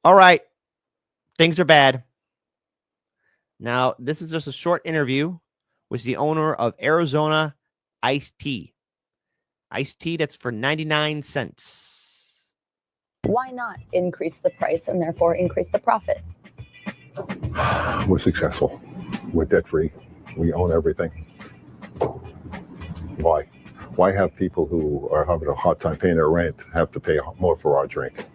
All right, things are bad. Now, this is just a short interview with the owner of AriZona Iced Tea. Iced tea that's for 99 cents. Why not increase the price and therefore increase the profit? We're successful. We're debt-free. We own everything. Why? Why have people who are having a hard time paying their rent have to pay more for our drink?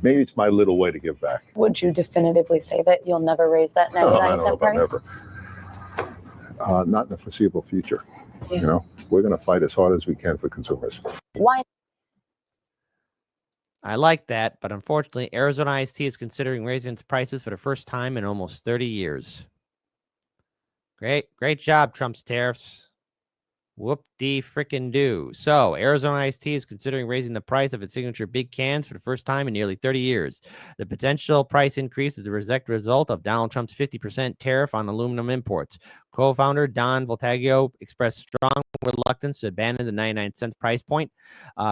Maybe it's my little way to give back. Would you definitively say that you'll never raise that 99-cent price? Never. Not in the foreseeable future. You know, we're going to fight as hard as we can for consumers. Why? I like that, but unfortunately, AriZona Iced Tea is considering raising its prices for the first time in almost 30 years. Great job, Trump's tariffs. Whoop-de-frickin-do. So, AriZona Iced Tea is considering raising the price of its signature big cans for the first time in nearly 30 years. The potential price increase is the direct result of Donald Trump's 50% tariff on aluminum imports. Co-founder Don Voltaggio expressed strong reluctance to abandon the 99-cent price point,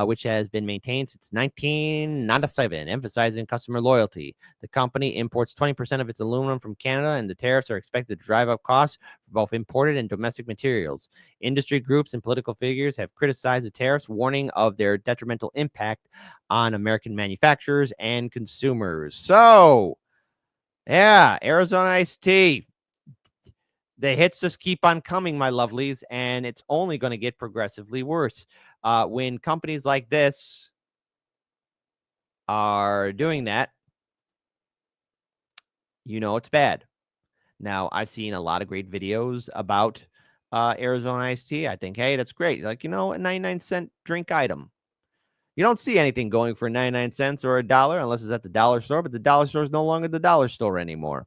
which has been maintained since 1997, emphasizing customer loyalty. The company imports 20% of its aluminum from Canada, and the tariffs are expected to drive up costs for both imported and domestic materials. Industry groups and political figures have criticized the tariffs, warning of their detrimental impact on American manufacturers and consumers. So, yeah, AriZona Iced Tea. The hits just keep on coming, my lovelies, and it's only going to get progressively worse. When companies like this are doing that, you know it's bad. Now, I've seen a lot of great videos about AriZona Iced Tea. I think, hey, that's great. Like, a 99-cent drink item. You don't see anything going for 99 cents or $1 unless it's at the dollar store, but the dollar store is no longer the dollar store anymore.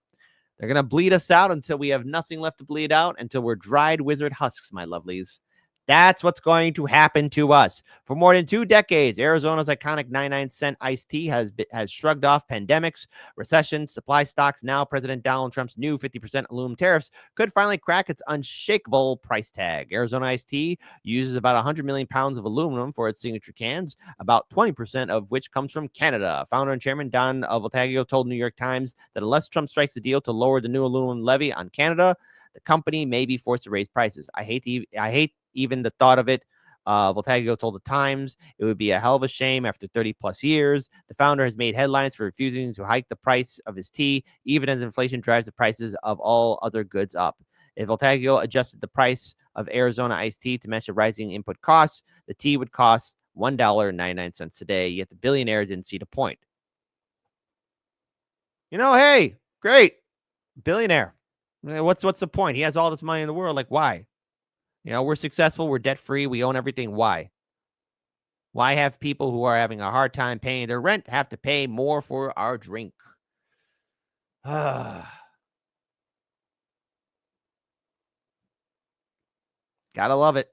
They're going to bleed us out until we have nothing left to bleed out, until we're dried wizard husks, my lovelies. That's what's going to happen to us. For more than 2 decades, Arizona's iconic 99-cent iced tea has shrugged off pandemics, recessions, supply stocks. Now, President Donald Trump's new 50% aluminum tariffs could finally crack its unshakable price tag. Arizona iced tea uses about 100 million pounds of aluminum for its signature cans, about 20% of which comes from Canada. Founder and chairman Don Voltaggio told New York Times that unless Trump strikes a deal to lower the new aluminum levy on Canada, the company may be forced to raise prices. I hate even the thought of it. Voltaggio told the Times it would be a hell of a shame after 30 plus years. The founder has made headlines for refusing to hike the price of his tea, even as inflation drives the prices of all other goods up. If Voltaggio adjusted the price of AriZona iced tea to match the rising input costs, the tea would cost $1.99 today, yet the billionaire didn't see the point. Hey, great. Billionaire. What's the point? He has all this money in the world. Like, why? We're successful. We're debt-free. We own everything. Why? Why have people who are having a hard time paying their rent have to pay more for our drink? Gotta love it.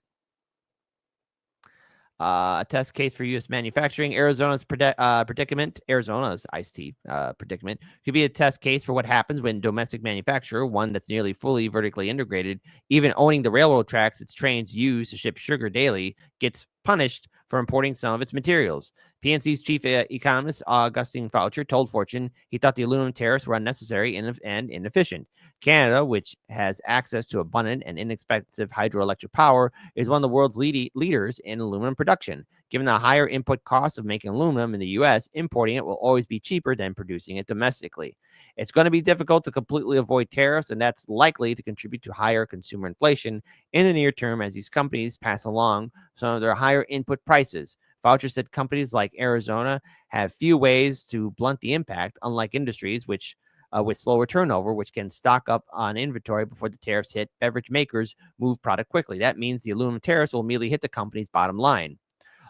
A test case for U.S. manufacturing. Arizona's predicament, Arizona's iced tea predicament, could be a test case for what happens when domestic manufacturer, one that's nearly fully vertically integrated, even owning the railroad tracks its trains use to ship sugar daily, gets punished for importing some of its materials. PNC's chief economist, Augustine Faucher, told Fortune he thought the aluminum tariffs were unnecessary and inefficient. Canada, which has access to abundant and inexpensive hydroelectric power, is one of the world's leaders in aluminum production. Given the higher input costs of making aluminum in the U.S., importing it will always be cheaper than producing it domestically. It's going to be difficult to completely avoid tariffs, and that's likely to contribute to higher consumer inflation in the near term as these companies pass along some of their higher input prices. Faucher said companies like AriZona have few ways to blunt the impact, unlike industries which with slower turnover, which can stock up on inventory before the tariffs hit. Beverage makers move product quickly. That means the aluminum tariffs will immediately hit the company's bottom line.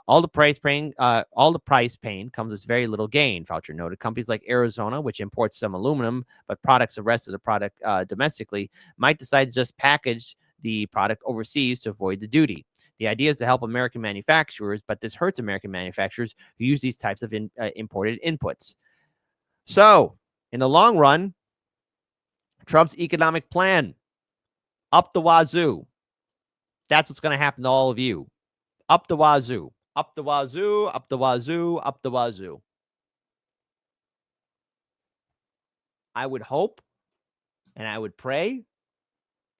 All the price pain comes with very little gain, Faucher noted. Companies like AriZona, which imports some aluminum but products the rest of the product domestically, might decide to just package the product overseas to avoid the duty. The idea is to help American manufacturers, but this hurts American manufacturers who use these types of imported inputs. So, in the long run, Trump's economic plan, up the wazoo. That's what's going to happen to all of you. Up the wazoo. Up the wazoo, up the wazoo, up the wazoo. I would hope and I would pray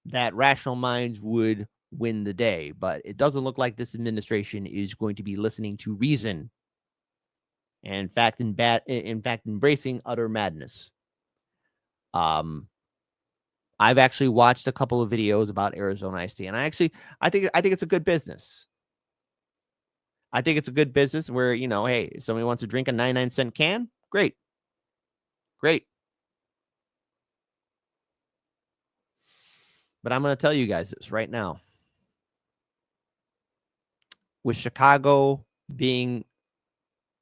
that rational minds would win the day, but it doesn't look like this administration is going to be listening to reason, and in fact, embracing utter madness. I've actually watched a couple of videos about AriZona iced tea, and I think it's a good business. I think it's a good business where, hey, if somebody wants to drink a 99-cent can, great. But I'm going to tell you guys this right now. With Chicago being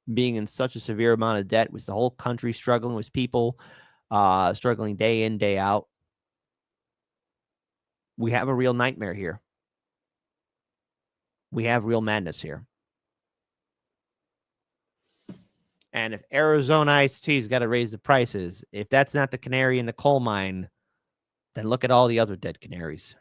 in such a severe amount of debt, with the whole country struggling, with people struggling day in, day out, we have a real nightmare here. We have real madness here. And if AriZona iced tea's got to raise the prices, if that's not the canary in the coal mine, then look at all the other dead canaries.